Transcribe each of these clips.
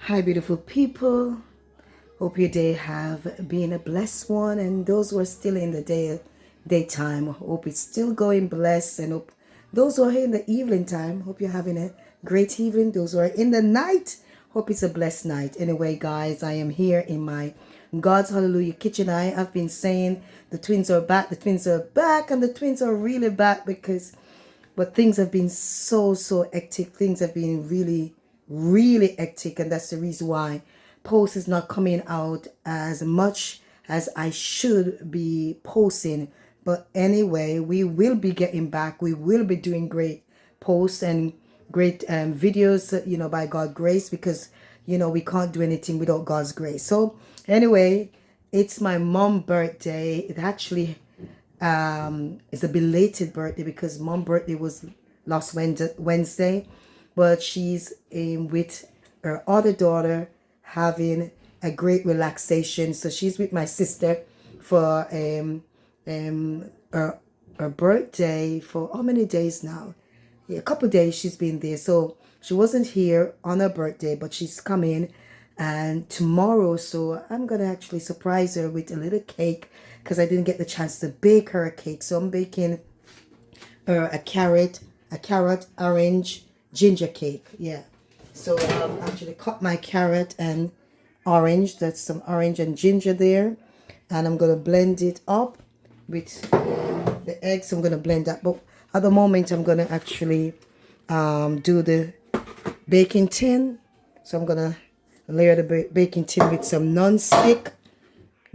Hi, beautiful people. Hope your day have been a blessed one, and those who are still in the daytime, hope it's still going blessed, and hope those who are in the evening time, hope you're having a great evening. Those who are in the night, hope it's a blessed night. Anyway, guys, I am here in my God's Hallelujah kitchen. I have been saying the twins are back, and the twins are really back because but things have been so hectic. Things have been really hectic, and that's the reason why post is not coming out as much as I should be posting. But anyway, we will be getting back. We will be doing great posts and great videos, by God's grace, because we can't do anything without God's grace. So anyway, it's my mom's birthday. It actually it's a belated birthday because mom birthday was last Wednesday, but she's with her other daughter having a great relaxation. So she's with my sister for her birthday for how many days now? Yeah, a couple days she's been there. So she wasn't here on her birthday, but she's coming and tomorrow. So I'm gonna actually surprise her with a little cake because I didn't get the chance to bake her a cake. So I'm baking her a carrot, orange, ginger cake. Yeah. So I've actually cut my carrot and orange. That's some orange and ginger there. And I'm gonna blend it up with the eggs. I'm gonna blend that. But at the moment, I'm gonna actually do the baking tin. So I'm gonna layer the baking tin with some non-stick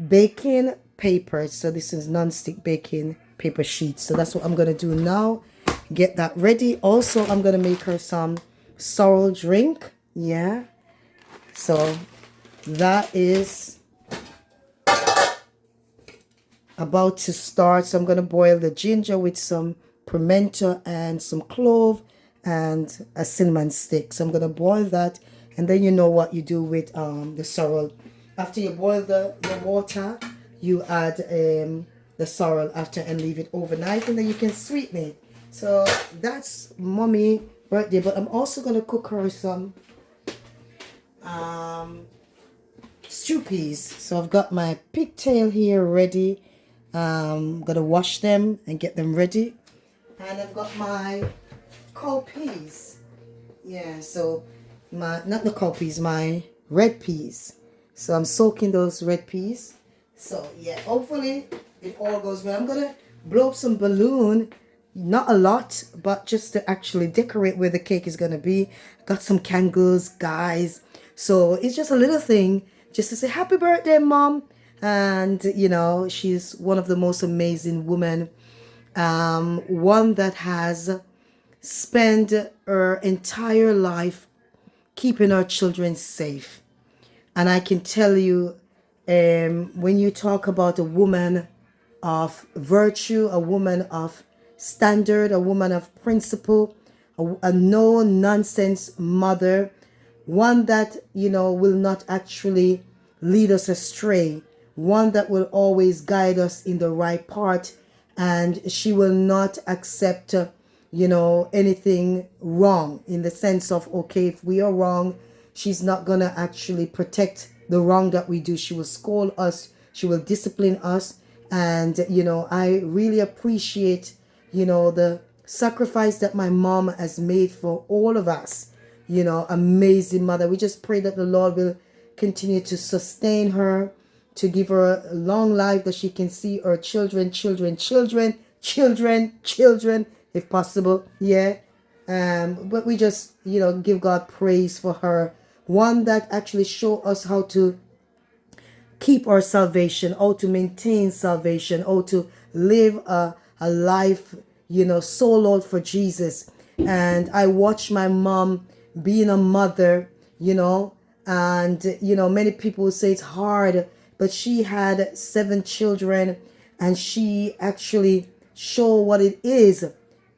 baking paper. So this is non-stick baking paper sheets. So that's what I'm gonna do now. Get that ready. Also, I'm gonna make her some sorrel drink. Yeah. So that is about to start. So I'm gonna boil the ginger with some pimento and some clove and a cinnamon stick. So I'm gonna boil that, and then you know what you do with the sorrel. After you boil the water, you add the sorrel after and leave it overnight, and then you can sweeten it. So that's mommy birthday. But I'm also gonna cook her some stew peas. So I've got my pigtail here ready. Gonna wash them and get them ready, and I've got my cold peas. Yeah, so not the cold peas, my red peas. So I'm soaking those red peas. So yeah, hopefully it all goes well. I'm gonna blow up some balloon, not a lot, but just to actually decorate where the cake is gonna be. Got some candles, guys. So it's just a little thing just to say happy birthday, mom. And she's one of the most amazing women, one that has spent her entire life keeping our children safe. And I can tell you, when you talk about a woman of virtue, a woman of standard, a woman of principle, a no nonsense mother, one that will not actually lead us astray, one that will always guide us in the right path, and she will not accept anything wrong, in the sense of, okay, if we are wrong, she's not gonna actually protect the wrong that we do. She will scold us, she will discipline us. And I really appreciate the sacrifice that my mom has made for all of us. Amazing mother. We just pray that the Lord will continue to sustain her, to give her a long life, that she can see her children, if possible. Yeah. But we just give God praise for her, one that actually show us how to keep our salvation, how to maintain salvation, how to live a life soloed for Jesus. And I watch my mom being a mother, and many people say it's hard, but she had 7 children, and she actually show what it is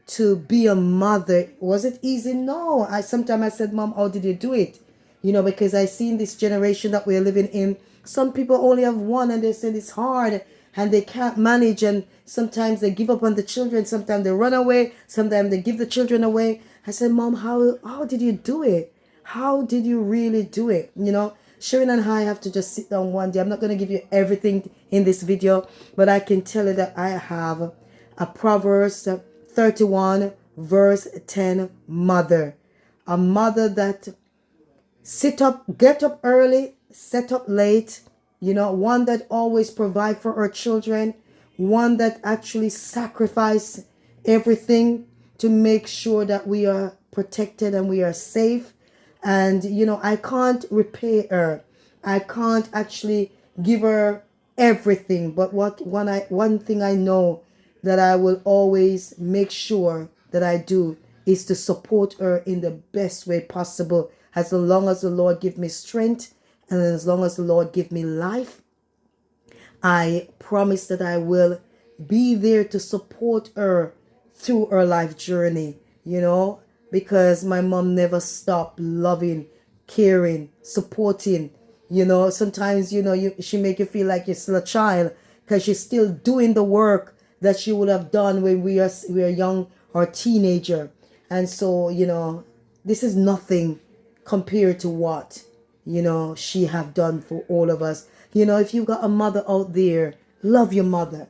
to be a mother. Was it easy? No. Sometimes I said, Mom, how did you do it? Because I see in this generation that we're living in, some people only have one, and they said it's hard and they can't manage, and sometimes they give up on the children, sometimes they run away, sometimes they give the children away. I said, Mom, how did you do it? How did you really do it? You know, Sharon and I have to just sit down one day. I'm not going to give you everything in this video, but I can tell you that I have a Proverbs 31 verse 10 mother. A mother that get up early, set up late, you know, one that always provide for her children, one that actually sacrifice everything to make sure that we are protected and we are safe. And you know, I can't repay her. I can't actually give her everything, but one thing I know that I will always make sure that I do is to support her in the best way possible, as long as the Lord give me strength and as long as the Lord give me life. I promise that I will be there to support her through her life journey, you know, because my mom never stopped loving, caring, supporting. You know, sometimes, you know, she make you feel like you're still a child because she's still doing the work that she would have done when we are young or teenager. And so, you know, this is nothing compared to what, you know, she have done for all of us. You know, if you got a mother out there, love your mother,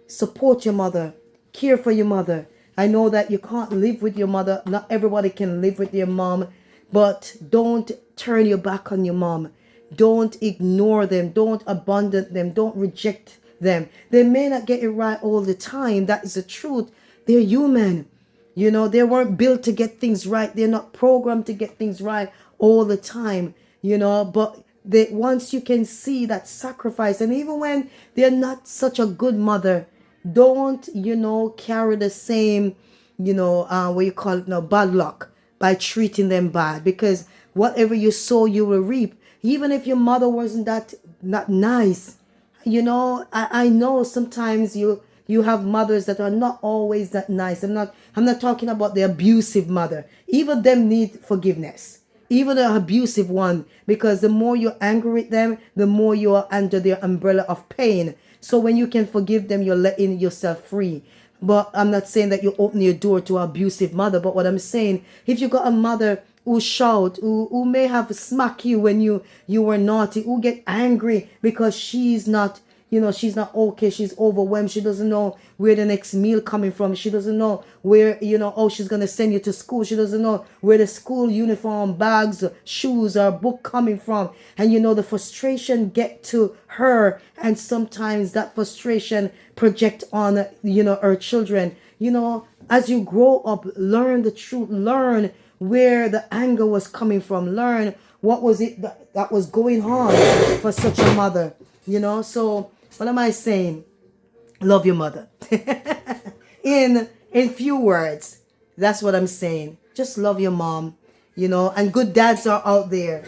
support your mother, care for your mother. I know that you can't live with your mother. Not everybody can live with their mom, but don't turn your back on your mom. Don't ignore them. Don't abandon them. Don't reject them. They may not get it right all the time. That is the truth. They're human. You know, they weren't built to get things right. They're not programmed to get things right all the time, you know, but once you can see that sacrifice, and even when they're not such a good mother, don't, you know, carry the same, you know, what you call it now, bad luck by treating them bad, because whatever you sow, you will reap. Even if your mother wasn't that not nice, you know, I know sometimes you have mothers that are not always that nice. I'm not talking about the abusive mother. Even them need forgiveness. Even the abusive one, because the more you're angry with them, the more you are under their umbrella of pain. So when you can forgive them, you're letting yourself free. But I'm not saying that you open your door to an abusive mother. But what I'm saying, if you got a mother who shout, who may have smack you when you were naughty, who get angry because she's not, you know, she's not okay, she's overwhelmed, she doesn't know where the next meal coming from, she doesn't know where, you know, oh, she's gonna send you to school, she doesn't know where the school uniform, bags, shoes, or book coming from, and you know the frustration get to her, and sometimes that frustration project on, you know, her children. You know, as you grow up, learn the truth, learn where the anger was coming from, learn what was it that was going on for such a mother, you know. So what am I saying? Love your mother. In few words, that's what I'm saying. Just love your mom, you know. And good dads are out there.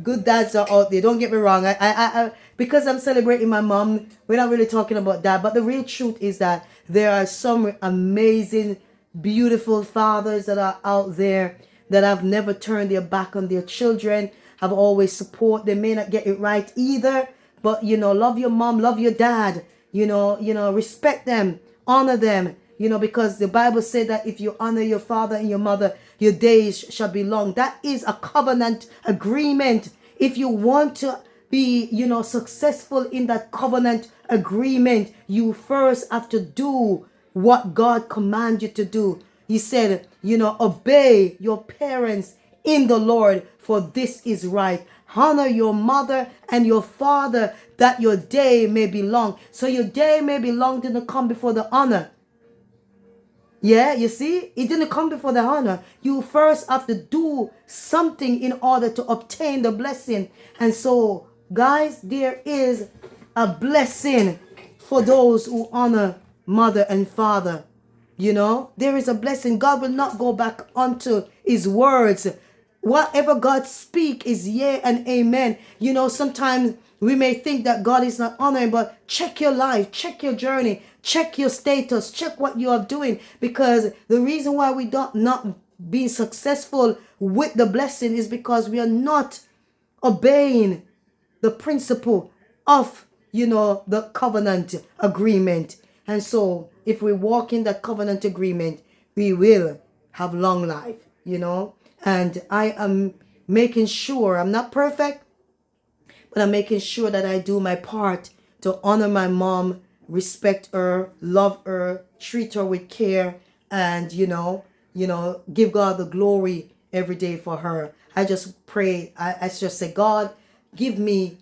Good dads are out there. Don't get me wrong. I because I'm celebrating my mom, we're not really talking about that. But the real truth is that there are some amazing, beautiful fathers that are out there that have never turned their back on their children, have always support. They may not get it right either, but you know, love your mom, love your dad, you know, respect them, honor them, you know, because the Bible said that if you honor your father and your mother, your days shall be long. That is a covenant agreement. If you want to be, you know, successful in that covenant agreement, you first have to do what God commands you to do. He said, you know, obey your parents in the Lord, for this is right. Honor your mother and your father, that your day may be long. So your day may be long didn't come before the honor. Yeah, you see, it didn't come before the honor. You first have to do something in order to obtain the blessing. And so, guys, there is a blessing for those who honor mother and father. You know, there is a blessing. God will not go back onto his words. Whatever God speak is yea and amen. You know, sometimes we may think that God is not honoring, but check your life, check your journey, check your status, check what you are doing. Because the reason why we don't not be successful with the blessing is because we are not obeying the principle of, you know, the covenant agreement. And so if we walk in that covenant agreement, we will have long life, you know. And I am making sure I'm not perfect, but I'm making sure that I do my part to honor my mom, respect her, love her, treat her with care, and give God the glory every day for her. I just pray. I just say, God, give me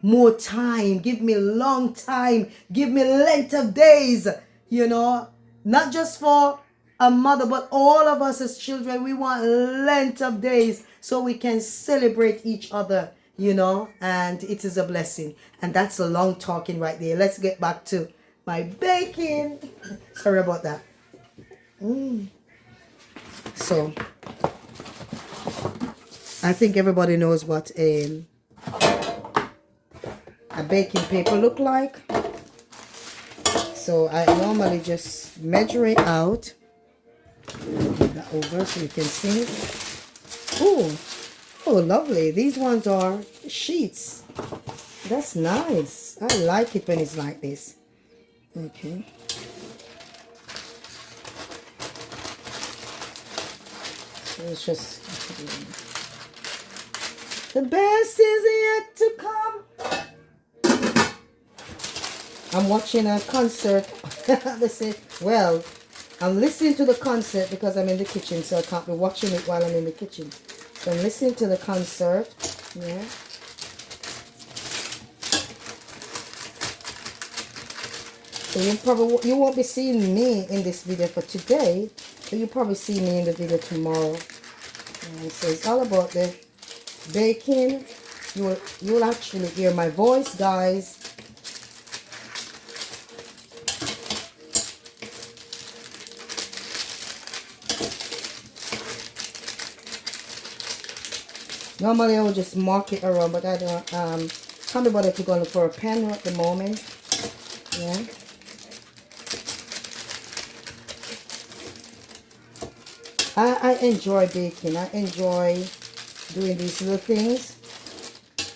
more time, give me long time, give me length of days, not just for a mother, but all of us as children. We want length of days so we can celebrate each other, and it is a blessing. And that's a long talking right there. Let's get back to my baking. Sorry about that. So I think everybody knows what a baking paper look like. So I normally just measure it out. Move that over so you can see. Oh, lovely. These ones are sheets. That's nice. I like it when it's like this. Okay. So it's just, the best is yet to come. I'm watching a concert. They say, well, I'm listening to the concert because I'm in the kitchen, so I can't be watching it while I'm in the kitchen. So I'm listening to the concert. Yeah. So you won't be seeing me in this video for today, but you'll probably see me in the video tomorrow. And so it's all about the baking. You will actually hear my voice, guys. Normally I would just mark it around, but I don't can't be bothered to go look for a pen at the moment. Yeah. I enjoy baking. I enjoy doing these little things.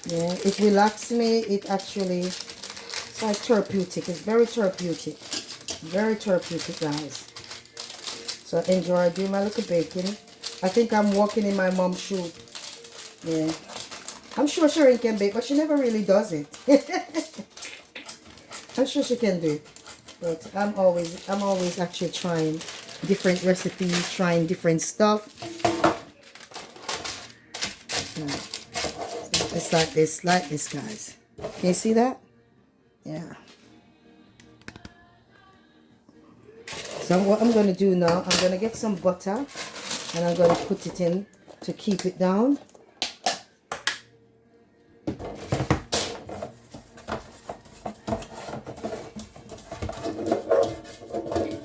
Yeah, it relaxes me. It actually, it's like therapeutic. It's very therapeutic. Very therapeutic, guys. So I enjoy doing my little baking. I think I'm walking in my mom's shoes. Yeah. I'm sure Sharon can bake, but she never really does it. I'm sure she can do it. But I'm always actually trying different recipes, trying different stuff. It's like this, guys. Can you see that? Yeah. So what I'm going to do now, I'm going to get some butter and I'm going to put it in to keep it down.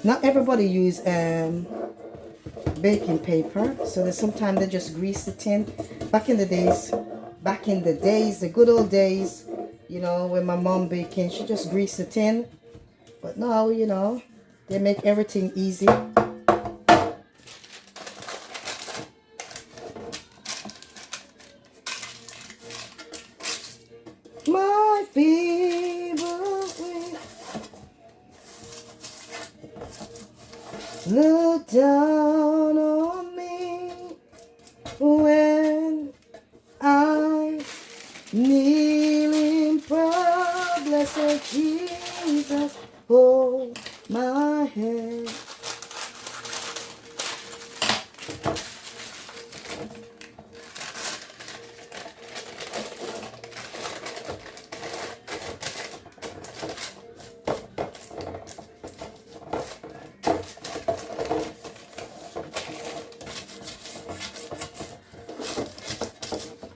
Not everybody use baking paper, so sometimes they just grease the tin. Back in the days, the good old days, when my mom baking, she just greased the tin. But now, they make everything easy. My favorite way. Look down on me when I kneel in prayer. Blessed Jesus, hold my hand.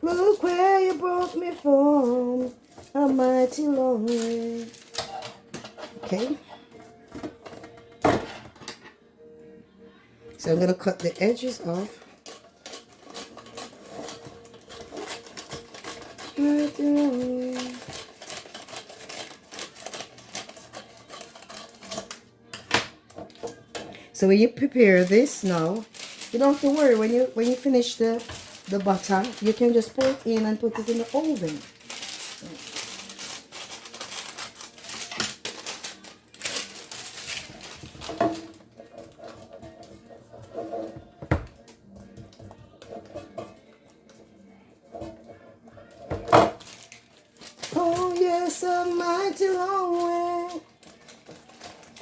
Look where you brought me from, a mighty long way. Okay. So I'm going to cut the edges off. Mighty long way. So when you prepare this now, you don't have to worry when you finish the butter, you can just pour it in and put it in the oven. mighty long way.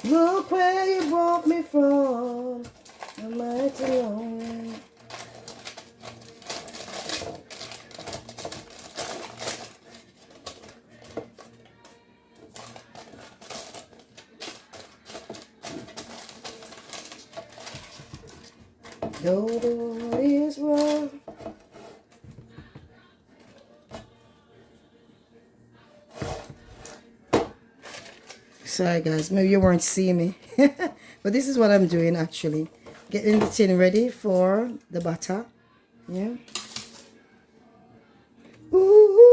Look where you brought me from. A mighty long way. Though the world is rough, sorry guys, maybe you weren't seeing me. But this is what I'm doing actually. Getting the tin ready for the butter. Yeah. Ooh.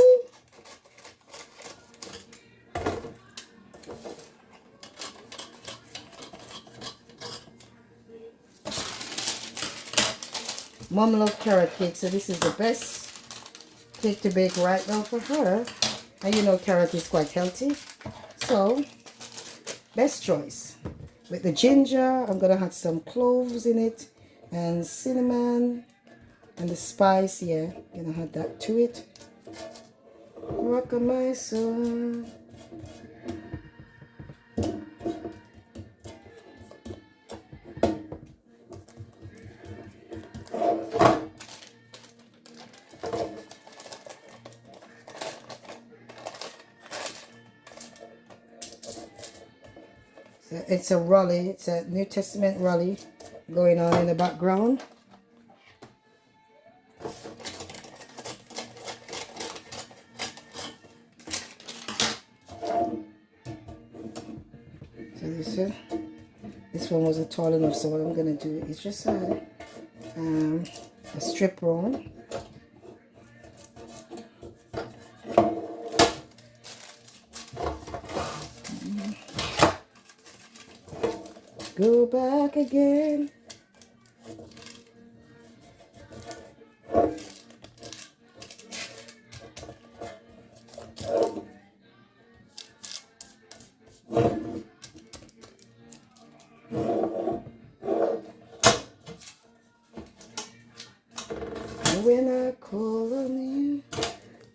Mom loves carrot cake, so this is the best cake to bake right now for her. And you know carrot is quite healthy. So, best choice. With the ginger, I'm going to add some cloves in it. And cinnamon. And the spice, yeah. I'm going to add that to it. Rock on my soul. So it's a rally, it's a New Testament rally going on in the background. So this one wasn't tall enough, so what I'm gonna do is just add a strip roll. Go back again. When I call on you.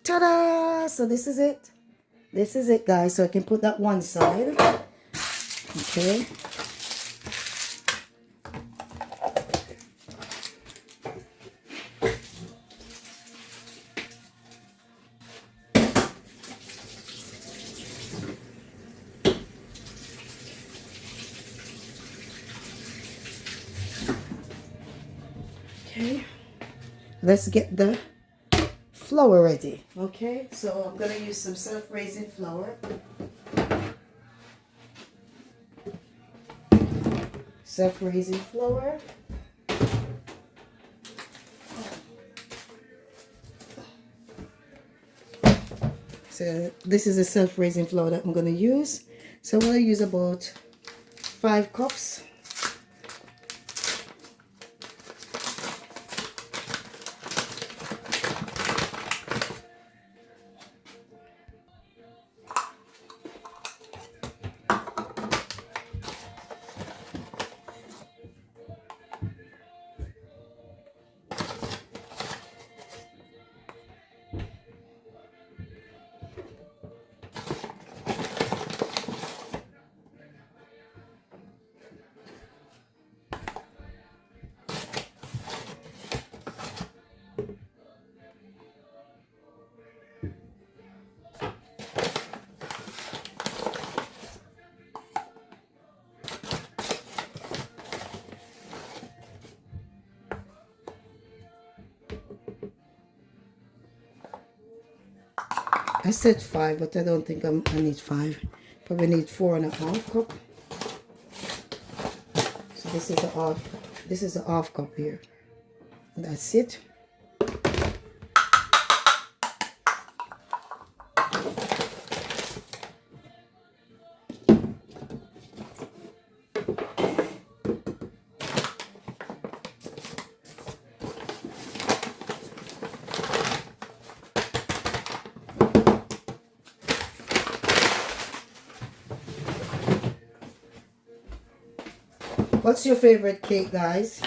Ta-da! So this is it. This is it, guys. So I can put that one side. Okay. Okay, let's get the flour ready. Okay, so I'm gonna use some self-raising flour. Self-raising flour. So this is a self-raising flour that I'm gonna use. So I'm gonna use about 5 cups. I said 5, but I don't think I need 5. Probably need 4.5 cup. So this is the half. This is a half cup here. That's it. What's your favorite cake, guys?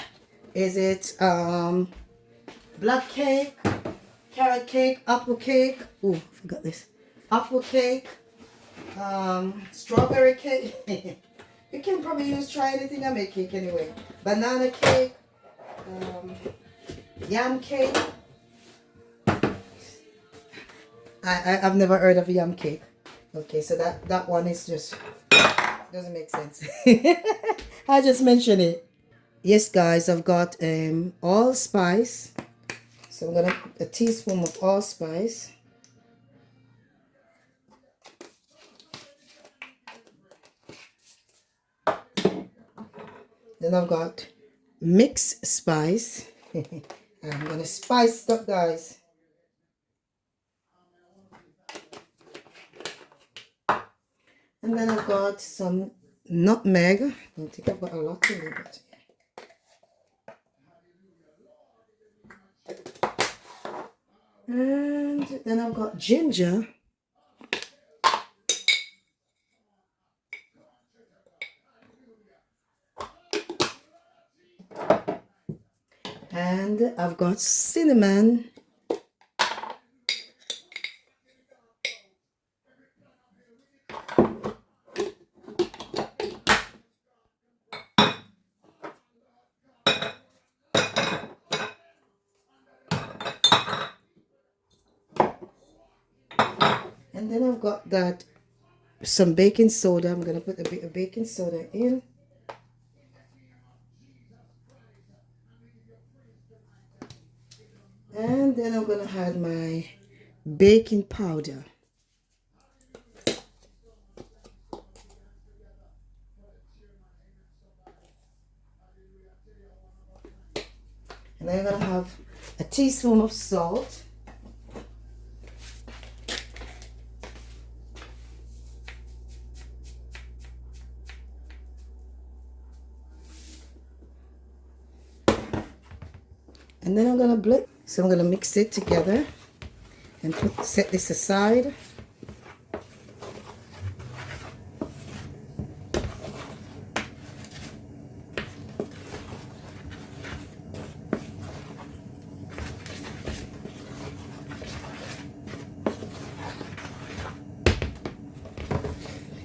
Is it black cake, carrot cake, apple cake? Oh, I forgot this. Apple cake, Strawberry cake. You can probably try anything I make cake anyway. Banana cake, yam cake. I've never heard of yam cake. Okay, so that one is just doesn't make sense. I just mentioned it. Yes, guys, I've got allspice. So I'm gonna a teaspoon of allspice. Then I've got mixed spice. I'm gonna spice it up, guys. And then I've got some nutmeg. I don't think I've got a lot in it, but and then I've got ginger. And I've got cinnamon. And then I've got that some baking soda. I'm gonna put a bit of baking soda in. And then I'm gonna add my baking powder. And I'm gonna have a teaspoon of salt. And then I'm gonna blend. So I'm gonna mix it together and set this aside.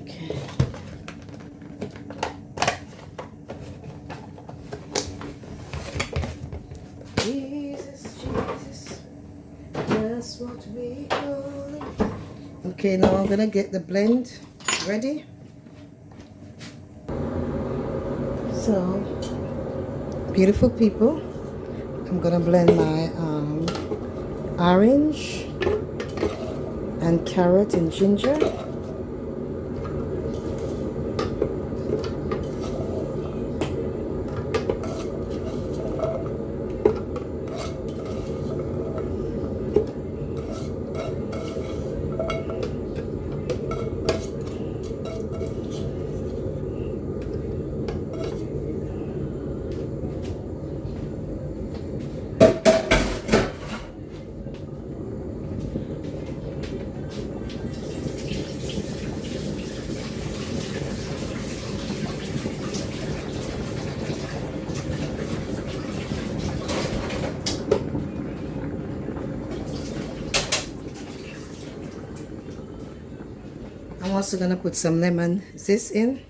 Okay. Jesus, that's what we call it. Okay, now I'm gonna get the blend ready. So, beautiful people, I'm gonna blend my orange and carrot and ginger. I'm also gonna put some lemon zest in.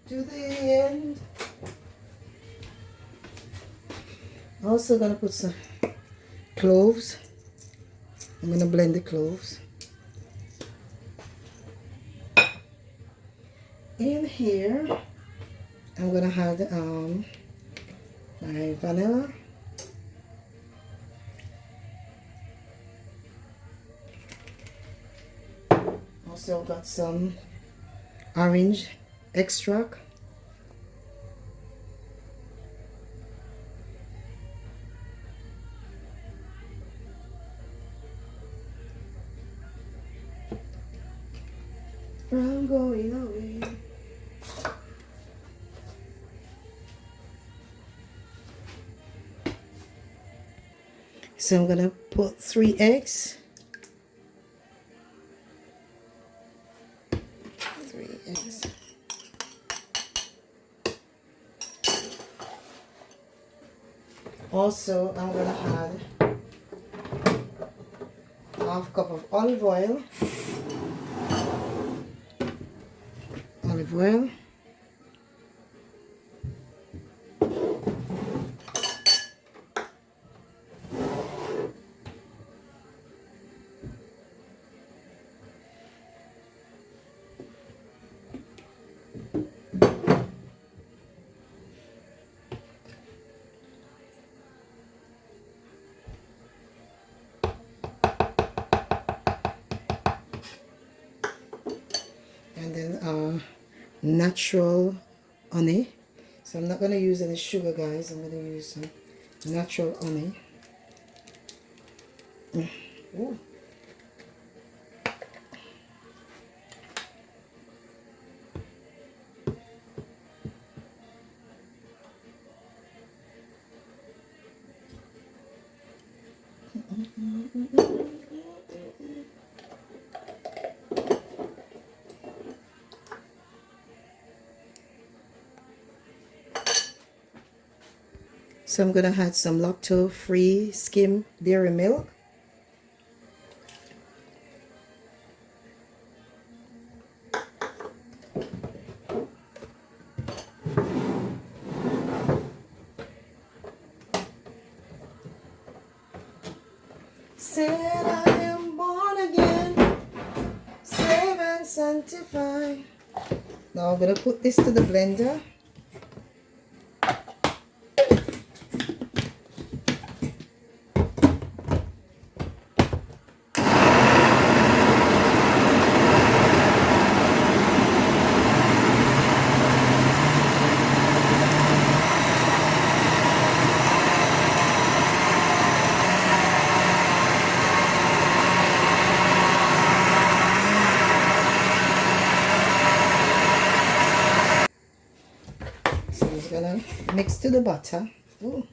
To the end. Also gonna put some cloves. I'm gonna blend the cloves in here. I'm gonna add my vanilla. Also got some orange extract. I'm going away. So I'm gonna put 3 eggs. 3 eggs. Also, I'm gonna add half cup of olive oil. Olive oil. And then natural honey. So I'm not going to use any sugar, guys. I'm going to use some natural honey. Ooh. So I'm going to add some lactose-free skim dairy milk. Said I am born again, saved and sanctified. Now I'm going to put this to the blender. So I'm just going to mix to the butter. Ooh.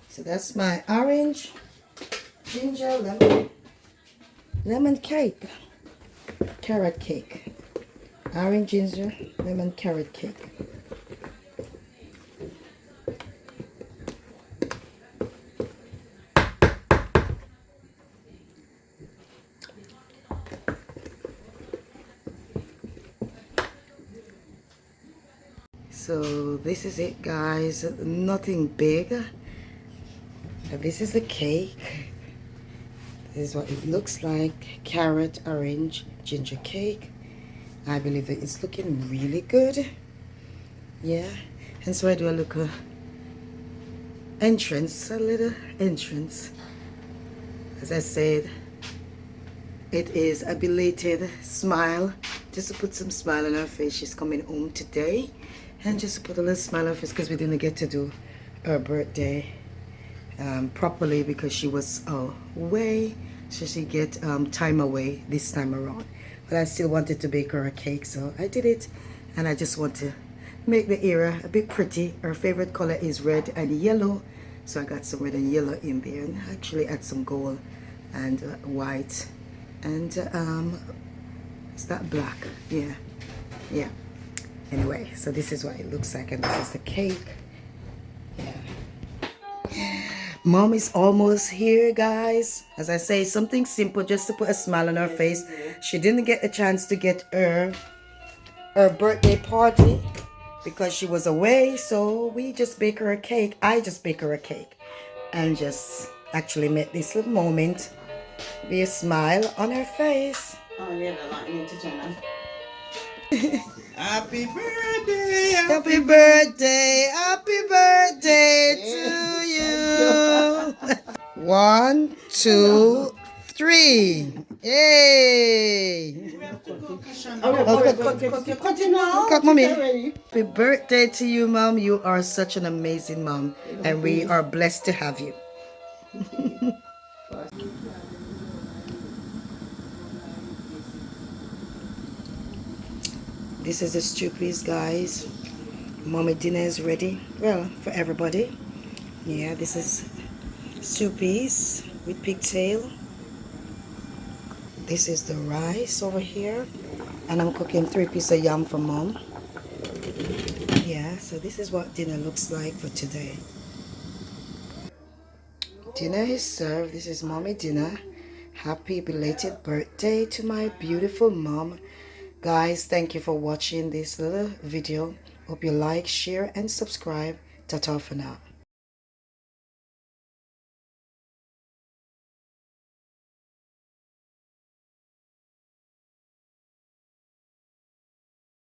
So that's my orange ginger lemon cake, carrot cake. Orange ginger lemon carrot cake. So this is it, guys. Nothing big. This is the cake. This is what it looks like. Carrot, orange, ginger cake. I believe that it's looking really good. Yeah. And so I do a little entrance, a little entrance. As I said, It is a belated smile, just to put some smile on her face. She's coming home today, and just to put a little smile on her face because we didn't get to do her birthday properly because she was away, so she get time away this time around. But I still wanted to bake her a cake, so I did it, and I just want to make the area a bit pretty. Her favorite color is red and yellow, so I got some red and yellow in there, and actually add some gold and white, and is that black? Yeah. Anyway, so this is what it looks like, and this is the cake. Mom is almost here, guys. As I say, something simple just to put a smile on her face. She didn't get a chance to get her birthday party because she was away, so we just bake her a cake. I just bake her a cake and just actually make this little moment be a smile on her face. Oh yeah, the light need to turn on. Happy birthday, happy birthday, happy birthday to you. 1, 2, 3. Yay! Cut, mommy. Happy birthday to you, Mom. You are such an amazing mom, and we are blessed to have you. This is the stew piece, guys. Mommy dinner is ready. Well, for everybody. Yeah, this is stew piece with pigtail. This is the rice over here. And I'm cooking 3 pieces of yam for Mom. Yeah, so this is what dinner looks like for today. Dinner is served. This is Mommy dinner. Happy belated birthday to my beautiful mom. Guys, thank you for watching this little video. Hope you like, share, and subscribe. Ta-ta for now.